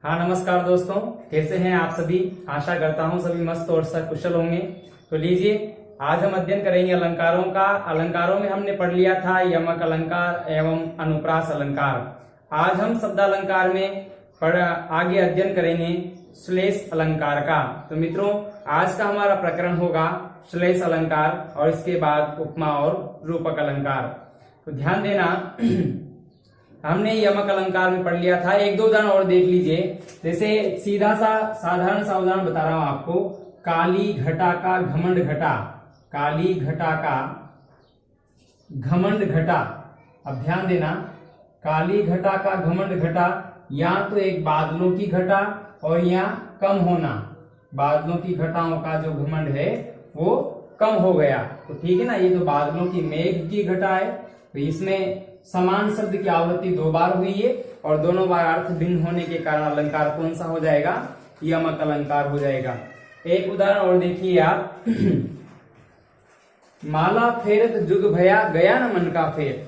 हाँ नमस्कार दोस्तों, कैसे हैं आप सभी। आशा करता हूँ सभी मस्त और सकुशल होंगे। तो लीजिए, आज हम अध्ययन करेंगे अलंकारों का। अलंकारों में हमने पढ़ लिया था यमक अलंकार एवं अनुप्रास अलंकार। आज हम शब्दालंकार में आगे अध्ययन करेंगे श्लेष अलंकार का। तो मित्रों, आज का हमारा प्रकरण होगा श्लेष अलंकार और इसके बाद उपमा और रूपक अलंकार। तो ध्यान देना, हमने यमक अलंकार में पढ़ लिया था। एक दो उदाहरण और देख लीजिए। जैसे सीधा सा साधारण सा उदाहरण बता रहा हूं आपको। काली घटा का घमंड घटा, काली घटा का घमंड घटा। अब ध्यान देना, काली घटा का घमंड घटा, यहाँ तो एक बादलों की घटा और यहाँ कम होना, बादलों की घटाओं का जो घमंड है वो कम हो गया। तो ठीक है ना, ये तो बादलों की मेघ की घटा है। तो इसमें समान शब्द की आवृत्ति दो बार हुई है और दोनों बार अर्थ भिन्न होने के कारण अलंकार कौन सा हो जाएगा? यमक अलंकार हो जाएगा। एक उदाहरण और देखिए आप। माला फेरत जुग भया, गया न मन का फेर।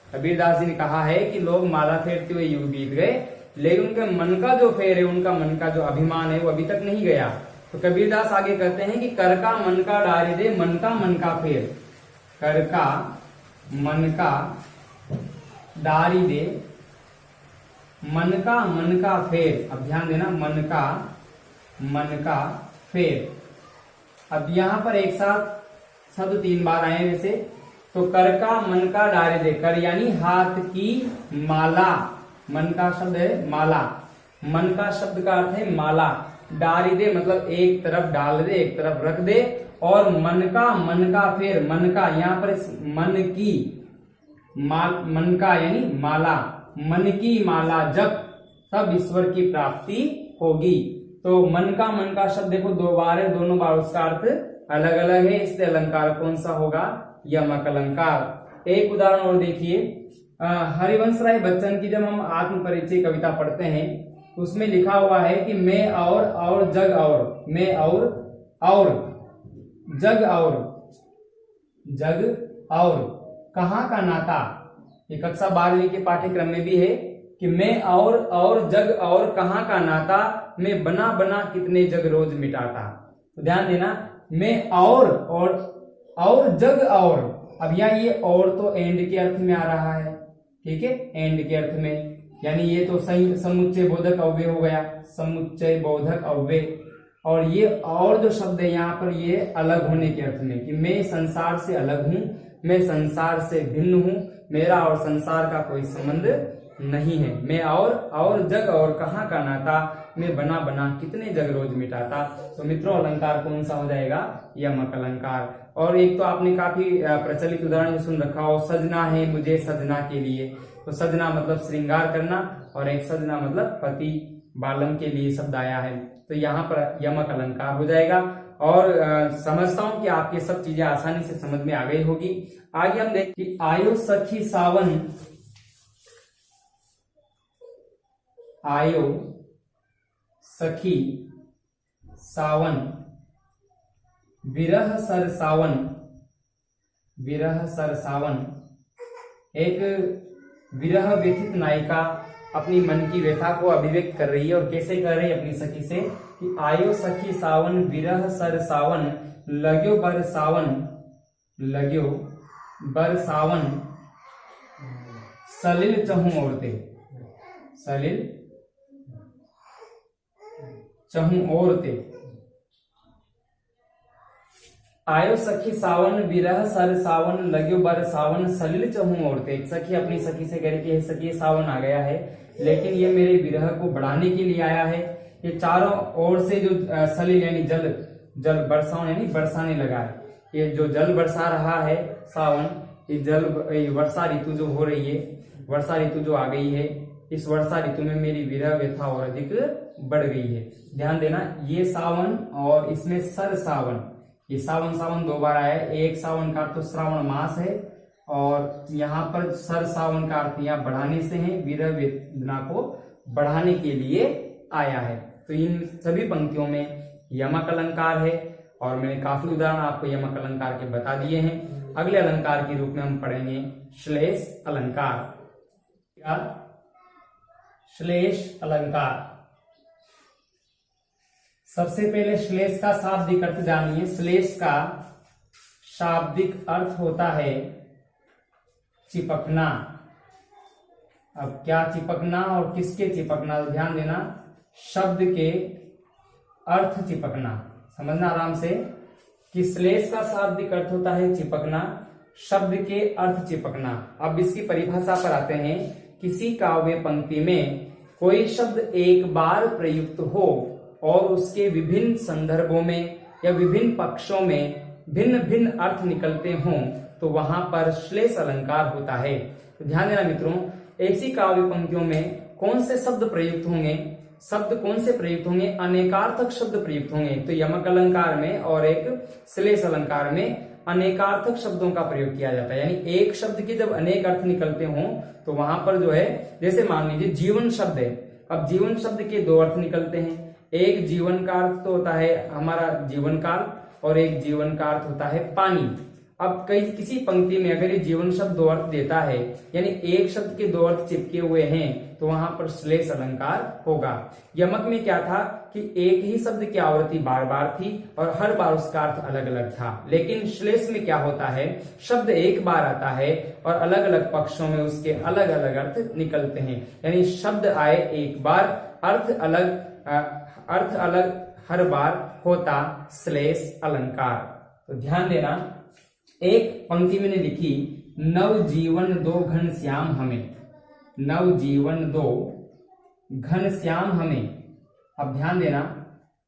कबीरदास जी ने कहा है कि लोग माला फेरते हुए युग बीत गए, लेकिन उनके मन का जो फेर है, उनका मन का जो अभिमान है वो अभी तक नहीं गया। तो कबीरदास आगे कहते हैं कि कर का मन का डारी दे, मन का फेर। कर का मन का डारी दे, मन का फेर। अब ध्यान देना, मन का फेर। अब यहां पर एक साथ शब्द तीन बार आए वैसे। तो कर का मन का डारी दे, कर यानी हाथ की माला, मन का शब्द है माला, मन का शब्द का अर्थ है माला। डारी दे मतलब एक तरफ डाल दे, एक तरफ रख दे। और मन का फेर, मन का यहाँ पर मन की मन का यानी माला, मन की माला जब तब ईश्वर की प्राप्ति होगी। तो मन का शब्द देखो दो बार है, दोनों बार उसका अर्थ अलग अलग है, इसलिए अलंकार कौन सा होगा? यमक अलंकार। एक उदाहरण और देखिए। हरिवंश राय बच्चन की जब हम आत्म परिचय कविता पढ़ते हैं, उसमें लिखा हुआ है कि मैं और जग और, मैं और जग और कहाँ का नाता। ये कक्षा 12वीं के पाठ्यक्रम में भी है कि मैं और जग और कहाँ का नाता, मैं बना बना कितने जग रोज मिटाता। तो ध्यान देना, मैं और जग और। अब यहाँ ये और तो एंड के अर्थ में आ रहा है, ठीक है, एंड के अर्थ में, यानी ये तो सही समुच्चय बोधक अव्यय हो गया, समुच्चय बोधक अव्यय। और ये और जो शब्द है यहाँ पर, ये अलग होने के अर्थ में, कि मैं संसार से अलग हूं, मैं संसार से भिन्न हूं, मेरा और संसार का कोई संबंध नहीं है। मैं और जग और कहाँ का नाता, मैं बना बना कितने जग रोज मिटाता। तो मित्रों, अलंकार कौन सा हो जाएगा? यमक अलंकार। और एक तो आपने काफी प्रचलित उदाहरण सुन रखा हो, सजना है मुझे सजना के लिए। तो सजना मतलब श्रृंगार करना, और एक सजना मतलब पति बालम के लिए शब्द आया है। तो यहाँ पर यमक अलंकार हो जाएगा। और समझता हूं कि आपके सब चीजें आसानी से समझ में आ गई होगी। आगे हम देखते कि आयो सखी सावन, आयो सखी सावन, विरह सर सावन, विरह सर सावन। एक विरह व्यथित नायिका अपनी मन की व्यथा को अभिव्यक्त कर रही है, और कैसे कर रही है? अपनी सखी से कि आयो सखी सावन, विरह सर सावन, लाग्यो बर सावन, सलिल चहु औरते, सलिल चहु औरते। आयो सखी सावन, विरह सर सावन, लाग्यो बर सावन, सलिल चहु औरते। एक सखी अपनी सखी से कह रही है, सखी सावन आ गया है, लेकिन ये मेरे विरह को बढ़ाने के लिए आया है। ये चारों ओर से जो सलिल यानी जल बरसाने यानी बरसाने लगा है। ये जो जल बरसा रहा है सावन, ये वर्षा ऋतु जो हो रही है, वर्षा ऋतु जो आ गई है, इस वर्षा ऋतु में मेरी विरह व्यथा और अधिक बढ़ गई है। ध्यान देना, ये सावन और इसमें सर सावन, ये सावन दो बार आया है। एक सावन का अर्थ तो श्रावण मास है, और यहाँ पर सर सावन का अर्थ यहाँ बढ़ाने से है, विरह वेदना को बढ़ाने के लिए आया है। तो इन सभी पंक्तियों में यमक अलंकार है, और मैंने काफी उदाहरण आपको यमक अलंकार के बता दिए हैं। अगले अलंकार के रूप में हम पढ़ेंगे श्लेष अलंकार। श्लेष अलंकार। सबसे पहले श्लेष का शाब्दिक अर्थ जानिए। श्लेष का शाब्दिक अर्थ होता है चिपकना। अब क्या चिपकना और किसके चिपकना, तो ध्यान देना, शब्द के अर्थ चिपकना। समझना आराम से कि श्लेष का शाब्दिक अर्थ होता है चिपकना, शब्द के अर्थ चिपकना। अब इसकी परिभाषा पर आते हैं। किसी काव्य पंक्ति में कोई शब्द एक बार प्रयुक्त हो और उसके विभिन्न संदर्भों में या विभिन्न पक्षों में भिन्न भिन्न अर्थ निकलते हों तो वहां पर श्लेष अलंकार होता है। तो ध्यान देना मित्रों, ऐसी काव्य पंक्तियों में कौन से शब्द प्रयुक्त होंगे, शब्द कौन से प्रयुक्त होंगे, अनेकार्थक शब्द प्रयुक्त होंगे। तो यमक अलंकार में और एक श्लेष अलंकार में अनेकार्थक शब्दों का प्रयोग किया जाता है, यानी एक शब्द के जब अनेक अर्थ निकलते हों तो वहां पर जो है, जैसे मान लीजिए जीवन शब्द है। अब जीवन शब्द के दो अर्थ निकलते हैं। एक जीवन का अर्थ तो होता है हमारा जीवन काल और एक जीवन का अर्थ होता है पानी। अब किसी पंक्ति में अगर ये जीवन शब्द दो अर्थ देता है, यानी एक शब्द के दो अर्थ चिपके हुए हैं, तो वहां पर श्लेष अलंकार होगा। यमक में क्या था कि एक ही शब्द की आवृत्ति बार बार थी और हर बार उसका अर्थ अलग अलग था। लेकिन श्लेष में क्या होता है, शब्द एक बार आता है और अलग अलग पक्षों में उसके अलग अलग अर्थ निकलते हैं, यानी शब्द आए एक बार, अर्थ अलग हर बार होता श्लेष अलंकार। तो ध्यान देना, एक पंक्ति मैंने लिखी, नव जीवन दो घनश्याम हमें, नव जीवन दो घनश्याम हमें। अब ध्यान देना,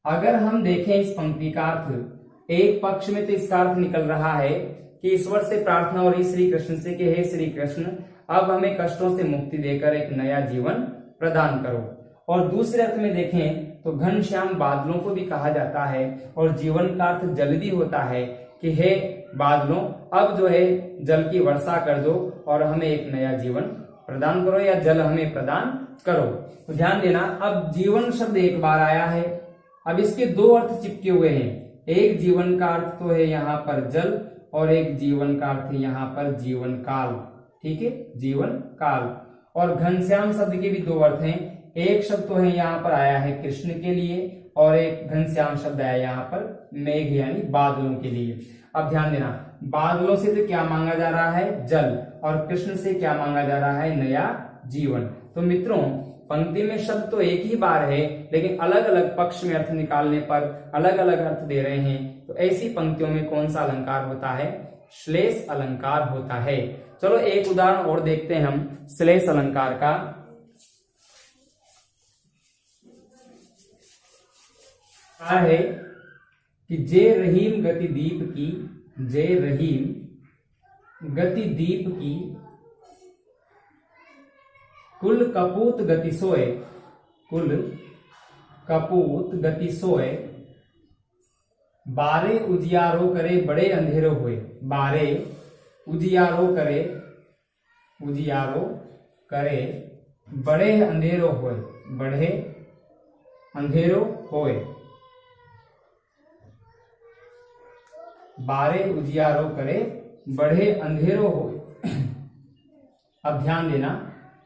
अगर हम देखें इस पंक्ति का अर्थ, एक पक्ष में तो इसका अर्थ निकल रहा है कि ईश्वर से प्रार्थना हो रही श्री कृष्ण से कि हे श्री कृष्ण, अब हमें कष्टों से मुक्ति देकर एक नया जीवन प्रदान करो। और दूसरे अर्थ में देखें तो घनश्याम बादलों को भी कहा जाता है और जीवन का अर्थ जल भी होता है कि हे बादलों, अब जो है जल की वर्षा कर दो और हमें एक नया जीवन प्रदान करो या जल हमें प्रदान करो। तो ध्यान देना, अब जीवन शब्द एक बार आया है, अब इसके दो अर्थ चिपके हुए हैं। एक जीवन का अर्थ तो है यहाँ पर जल और एक जीवन का अर्थ है यहाँ पर जीवन काल। ठीक है, जीवन काल। और घनश्याम शब्द के भी दो अर्थ हैं। एक शब्द तो है यहाँ पर आया है कृष्ण के लिए और एक घनश्याम शब्द आया यहाँ पर मेघ यानी बादलों के लिए। अब ध्यान देना, बादलों से तो क्या मांगा जा रहा है, जल, और कृष्ण से क्या मांगा जा रहा है, नया जीवन। तो मित्रों, पंक्ति में शब्द तो एक ही बार है लेकिन अलग अलग पक्ष में अर्थ निकालने पर अलग अलग अर्थ दे रहे हैं। तो ऐसी पंक्तियों में कौन सा अलंकार होता है, श्लेष अलंकार होता है। चलो एक उदाहरण और देखते हैं हम श्लेष अलंकार का। है कि जय रहीम गति दीप की, जय रहीम गति दीप की, कुल कपूत गति सोए, कुल कपूत गति सोए, बारे उजियारो करे बड़े अंधेरो हुए, बारे उजियारो करे, उजियारो करे बड़े अंधेरो हुए, बड़े अंधेरो होए, बारे उजियारो करे बढ़े अंधेरो हो। अब ध्यान देना,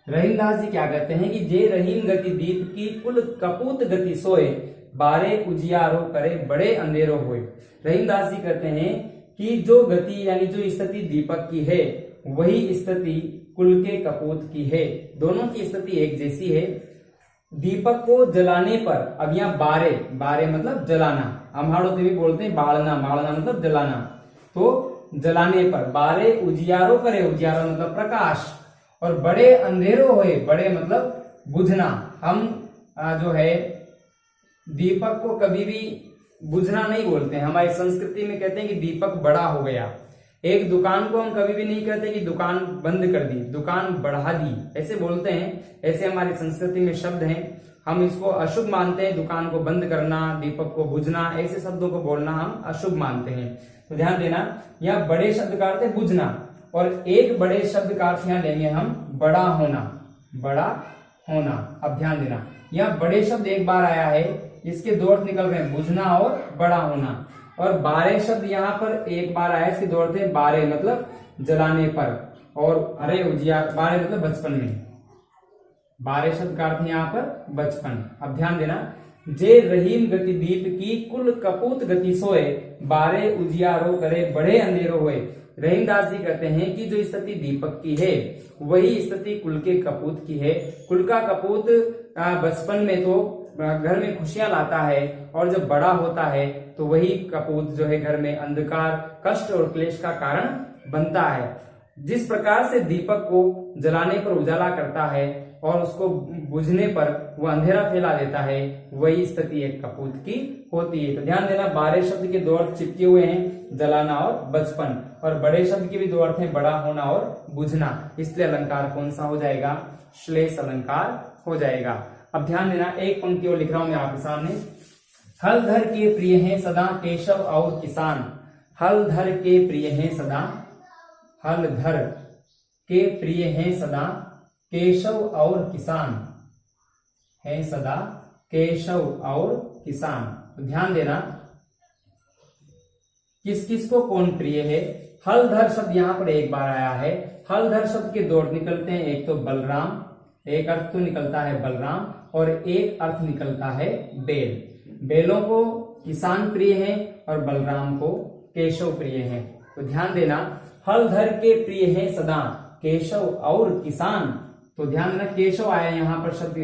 रहीमदास जी क्या कहते हैं कि जे रहीम गति दीप की, कुल कपूत गति सोए, बारे उजियारो करे बड़े अंधेरो होए। रहीमदास जी कहते हैं कि जो गति यानी जो स्थिति दीपक की है वही स्थिति कुल के कपूत की है, दोनों की स्थिति एक जैसी है। दीपक को जलाने पर, अब यहाँ बारे, बारे मतलब जलाना, हम हाड़ों भी बोलते हैं बाड़ना, बाड़ना मतलब जलाना, तो जलाने पर, बारे उजियारो करे, उजियारो मतलब प्रकाश, और बड़े अंधेरो होए, बड़े मतलब बुझना। हम जो है दीपक को कभी भी बुझना नहीं बोलते हैं, हमारी संस्कृति में कहते हैं कि दीपक बड़ा हो गया। एक दुकान को हम कभी भी नहीं कहते कि दुकान बंद कर दी, दुकान बढ़ा दी, ऐसे बोलते हैं। ऐसे हमारी संस्कृति में शब्द हैं, हम इसको अशुभ मानते हैं। दुकान को बंद करना, दीपक को बुझना, ऐसे शब्दों को बोलना हम अशुभ मानते हैं। तो ध्यान देना, यहाँ बड़े शब्द का अर्थ है बुझना, और एक बड़े शब्द का अर्थ यहाँ लेंगे हम बड़ा होना, बड़ा होना। अब ध्यान देना, यहाँ बड़े शब्द एक बार आया है, इसके दो अर्थ निकल रहे हैं, बुझना और बड़ा होना। और बारे शब्द यहाँ पर एक बार आया, इसके दो अर्थ है, बारे मतलब जलाने पर, और अरे उजिया, बारे मतलब बचपन में, बारे शब्द का अर्थ यहाँ पर बचपन। अब ध्यान देना, जे रहीम गति दीप की कुल कपूत गति सोए, बारे उजियारो करे बड़े अंधेरो होए। रहीमदास जी कहते हैं कि जो स्थिति दीपक की है वही स्थिति कुल के कपूत की है। कुल का कपूत बचपन में तो घर में खुशियां लाता है और जब बड़ा होता है तो वही कपूत जो है घर में अंधकार, कष्ट और क्लेश का कारण बनता है। जिस प्रकार से दीपक को जलाने पर उजाला करता है और उसको बुझने पर वो अंधेरा फैला देता है, वही स्थिति एक कपूत की होती है। तो ध्यान देना, बारे शब्द के दो अर्थ चिपके हुए हैं, जलाना और बचपन, और बड़े शब्द के भी दो अर्थ हैं, बड़ा होना और बुझना। इसलिए अलंकार कौन सा हो जाएगा? श्लेष अलंकार हो जाएगा। अब ध्यान देना, एक पंक्ति और लिख रहा हूं मैं आपके सामने। हलधर के प्रिय हैं सदा केशव और किसान। हलधर के प्रिय हैं सदा, हलधर के प्रिय हैं सदा केशव और किसान, है सदा केशव और किसान। तो ध्यान देना, किस किस को कौन प्रिय है? हलधर शब्द यहां पर एक बार आया है। हलधर शब्द के दो अर्थ निकलते हैं, एक तो बलराम, एक अर्थ तो निकलता है बलराम और एक अर्थ निकलता है बेल। बेलों को किसान प्रिय है और बलराम को केशव प्रिय है। तो ध्यान देना, हलधर के प्रिय है सदा केशव और किसान। तो ध्यान देना, केशव आया यहाँ पर शब्द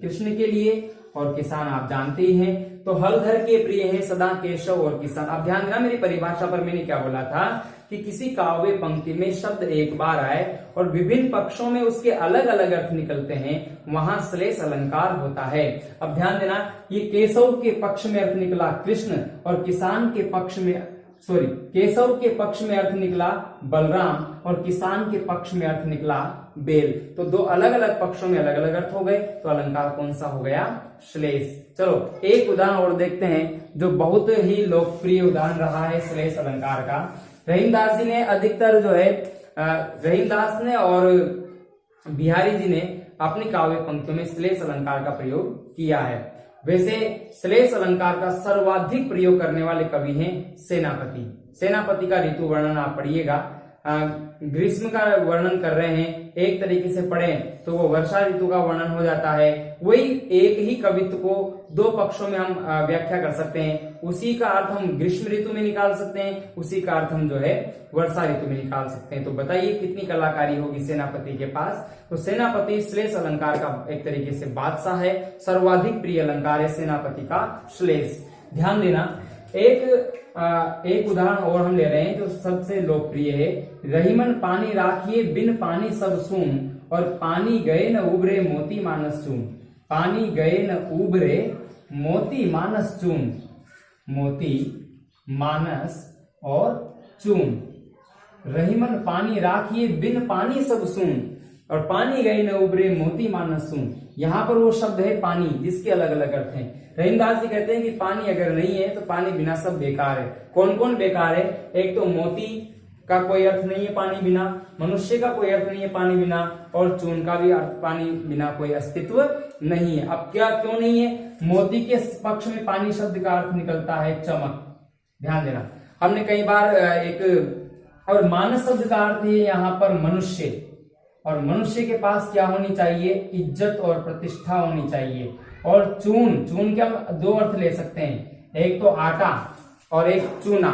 कृष्ण के लिए और किसान आप जानते ही हैं। तो हलधर के प्रिय है सदा केशव और किसान। अब ध्यान देना, मेरी परिभाषा पर मैंने क्या बोला था कि किसी काव्य पंक्ति में शब्द एक बार आए और विभिन्न पक्षों में उसके अलग अलग अर्थ निकलते हैं, वहां श्लेष अलंकार होता है। अब ध्यान देना, ये केशव के पक्ष में अर्थ निकला कृष्ण और किसान के पक्ष में केशव के पक्ष में अर्थ निकला बलराम और किसान के पक्ष में अर्थ निकला बेल। तो दो अलग अलग पक्षों में अलग अलग अर्थ हो गए, तो अलंकार कौन सा हो गया? श्लेष। चलो एक उदाहरण और देखते हैं जो बहुत ही लोकप्रिय उदाहरण रहा है श्लेष अलंकार का। रहीमदास जी ने अधिकतर जो है रहीमदास ने और बिहारी जी ने अपनी काव्य पंक्तियों में श्लेष अलंकार का प्रयोग किया है। वैसे श्लेष अलंकार का सर्वाधिक प्रयोग करने वाले कवि हैं सेनापति। सेनापति का ऋतु वर्णन आप पढ़िएगा, ग्रीष्म का वर्णन कर रहे हैं, एक तरीके से पढ़ें तो वो वर्षा ऋतु का वर्णन हो जाता है। वही एक ही कवित्व को दो पक्षों में हम व्याख्या कर सकते हैं। उसी का अर्थ हम ग्रीष्म ऋतु में निकाल सकते हैं, उसी का अर्थ हम जो है वर्षा ऋतु में निकाल सकते हैं। तो बताइए कितनी कलाकारी होगी सेनापति के पास। तो सेनापति श्लेष अलंकार का एक तरीके से बादशाह है, सर्वाधिक प्रिय अलंकार है सेनापति का श्लेष। ध्यान देना, एक उदाहरण और हम ले रहे हैं जो सबसे लोकप्रिय है। रहीमन पानी राखिए बिन पानी सब सून, और पानी गए न उबरे मोती मानस चून। पानी गए न उबरे मोती मानस चून, मोती मानस और चून। रहीमन पानी राखिए बिन पानी सब सून, और पानी गए न उबरे मोती मानस सून। यहाँ पर वो शब्द है पानी, जिसके अलग अलग अर्थ हैं। रहीमदास जी कहते हैं कि पानी अगर नहीं है तो पानी बिना सब बेकार है। कौन कौन बेकार है? एक तो मोती का कोई अर्थ नहीं है पानी बिना, मनुष्य का कोई अर्थ नहीं है पानी बिना, और चून का भी अर्थ पानी बिना कोई अस्तित्व नहीं है। अब क्या क्यों नहीं है? मोती के पक्ष में पानी शब्द का अर्थ निकलता है चमक। ध्यान देना, हमने कई बार और मानस शब्द का अर्थ है यहाँ पर मनुष्य, और मनुष्य के पास क्या होनी चाहिए? इज्जत और प्रतिष्ठा होनी चाहिए। और चून के हम दो अर्थ ले सकते हैं, एक तो आटा और एक चूना।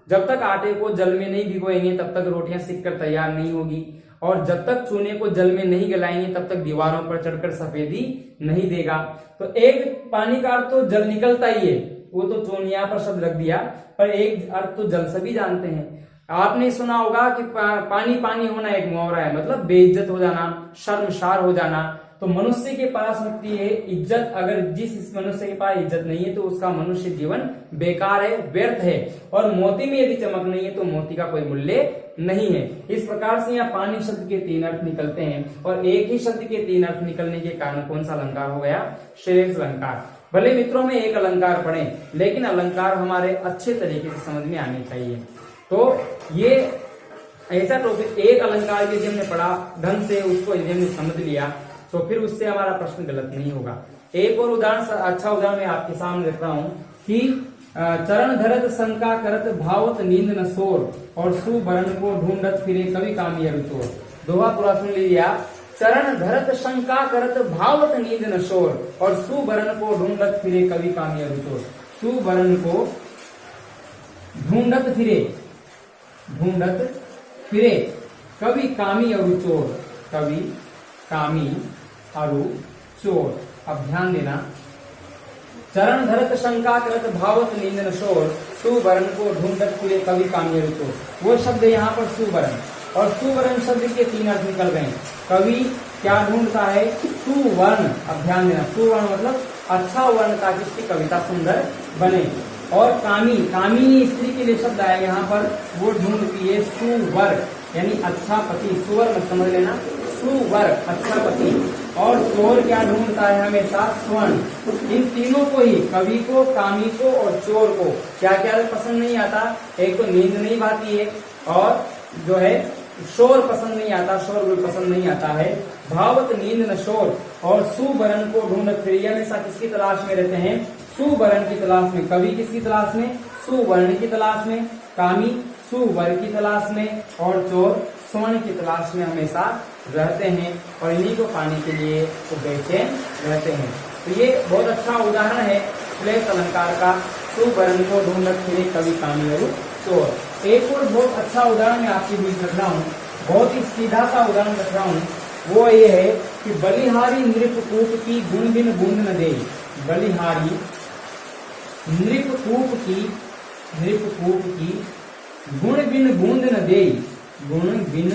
जब तक आटे को जल में नहीं भिगोएंगे तब तक रोटियां सिककर तैयार नहीं होगी, और जब तक चूने को जल में नहीं गलाएंगे तब तक दीवारों पर चढ़कर सफेदी नहीं देगा। तो एक पानी का अर्थ तो जल निकलता ही है, वो तो चून यहाँ पर शब्द रख दिया, पर एक अर्थ तो जल सभी जानते हैं। आपने सुना होगा कि पानी पानी होना एक मुहावरा है, मतलब बेइज्जत हो जाना, शर्मसार हो जाना। तो मनुष्य के पास होती है इज्जत। अगर जिस मनुष्य के पास इज्जत नहीं है तो उसका मनुष्य जीवन बेकार है, व्यर्थ है। और मोती में यदि चमक नहीं है तो मोती का कोई मूल्य नहीं है। इस प्रकार से यहाँ पानी शब्द के तीन अर्थ निकलते हैं, और एक ही शब्द के तीन अर्थ निकलने के कारण कौन सा अलंकार हो गया? श्लेष अलंकार। भले मित्रों में एक अलंकार पढ़े, लेकिन अलंकार हमारे अच्छे तरीके से समझ में आने चाहिए। तो ये ऐसा टॉपिक, एक अलंकार यदि हमने पढ़ा ढंग से, उसको यदि हमने समझ लिया तो फिर उससे हमारा प्रश्न गलत नहीं होगा। एक और उदाहरण, अच्छा उदाहरण मैं आपके सामने रख रहा हूं कि चरण धरत शंका करत भावत नींद न सोर, और सुबरण को ढूंढत फिरे कवि कामी रुचोर। दोहा पूरा सुन लीजिए आप। चरण धरत शंका करत भावत नींद न शोर, और सुवर्ण को ढूंढत फिरे कवि कामी अरुचोर। सुवर्ण को ढूंढत फिरे कवि कामी अरुचोर, कवि कामी अरुचोर। अब ध्यान देना, चरण धरत शंका करत भावत नींद न शोर, सुवर्ण को ढूंढत फिरे कवि कामी अरुचोर। वो शब्द यहाँ पर सुवर्ण, और सुवर्ण शब्द के 3 अर्थ निकल गए। कवि क्या ढूंढता है? सुवर्ण। अब ध्यान देना, सुवर्ण मतलब अच्छा वर्ण ताकि इसकी कविता सुंदर बने। और कामी, कामिनी स्त्री के लिए शब्द आया यहाँ पर, वो ढूंढती है सुवर यानी अच्छा पति। सुवर मत समझ लेना, सुवर अच्छा पति। और चोर क्या ढूंढता है? हमेशा स्वर्ण। इन तीनों को ही, कवि को, कामी को और चोर को क्या क्या पसंद नहीं आता? एक तो नींद नहीं भाती है, और जो है शोर पसंद नहीं आता, शोर भी पसंद नहीं आता है। भावत नींद न शोर, और सुवर्ण को ढूंढत फिरे, हमेशा किसकी तलाश में रहते हैं? सुवर्ण की तलाश में। कवि किसकी तलाश में? सुवर्ण की तलाश में। कामी सुवर की तलाश में, और चोर स्वर्ण की तलाश में हमेशा रहते हैं, और इन्हीं को पाने के लिए वो बेचैन रहते हैं। तो ये बहुत अच्छा उदाहरण है श्लेष अलंकार का, सुवर्ण को ढूंढत फिरे कवि कामी अरुचोर। एक और बहुत अच्छा उदाहरण मैं आपके बीच रख रहा हूँ, बहुत ही सीधा सा उदाहरण रख रहा हूँ। वो ये है कि बलिहारी नृपकूप की गुण बिन बूंद न देई। बलिहारी नृपकूप की गुण बिन बूंद न देई। गुण बिन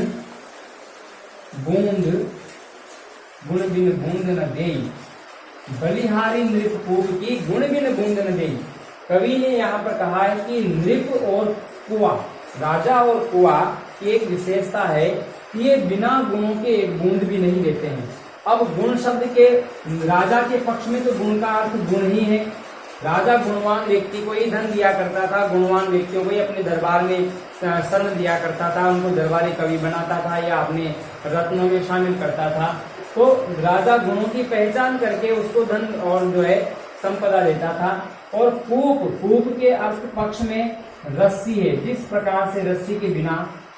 बूंद न देई। बलिहारी नृपकूप की गुण बिन बूंद न देई। कवि ने यहाँ पर कहा है कि नृप और कुआ, राजा और कुआ की एक विशेषता है कि ये बिना गुणों के एक बूंद भी नहीं देते हैं। अब गुण शब्द के, राजा के पक्ष में तो गुण का अर्थ गुण ही है। राजा गुणवान व्यक्ति को ही धन दिया करता था, गुणवान व्यक्तियों को ही अपने दरबार में शरण दिया करता था, उनको दरबारी कवि बनाता था या अपने रत्नों में शामिल करता था। तो राजा गुणों की पहचान करके उसको धन और जो है संपदा देता था। और कूप के अर्थ पक्ष में रस्सी है। जिस प्रकार से रस्सी के बिना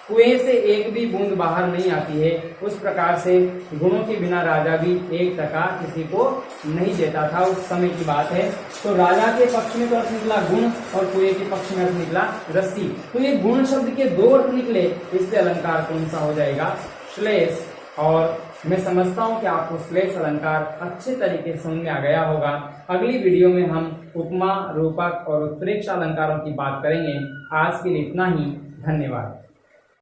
कुएं से एक भी बूंद बाहर नहीं आती है, उस प्रकार से गुणों के बिना राजा भी 1 टका किसी को नहीं देता था। उस समय की बात है। तो राजा के पक्ष में तो अर्थ निकला गुण, और कुएं के पक्ष में अर्थ निकला रस्सी। तो ये गुण शब्द के 2 अर्थ निकले, इससे अलंकार कौन सा हो जाएगा? श्लेष। और मैं समझता हूँ कि आपको श्लेष अलंकार अच्छे तरीके से समझ में आ गया होगा। अगली वीडियो में हम उपमा, रूपक और उत्प्रेक्षा अलंकारों की बात करेंगे। आज के लिए इतना ही। धन्यवाद।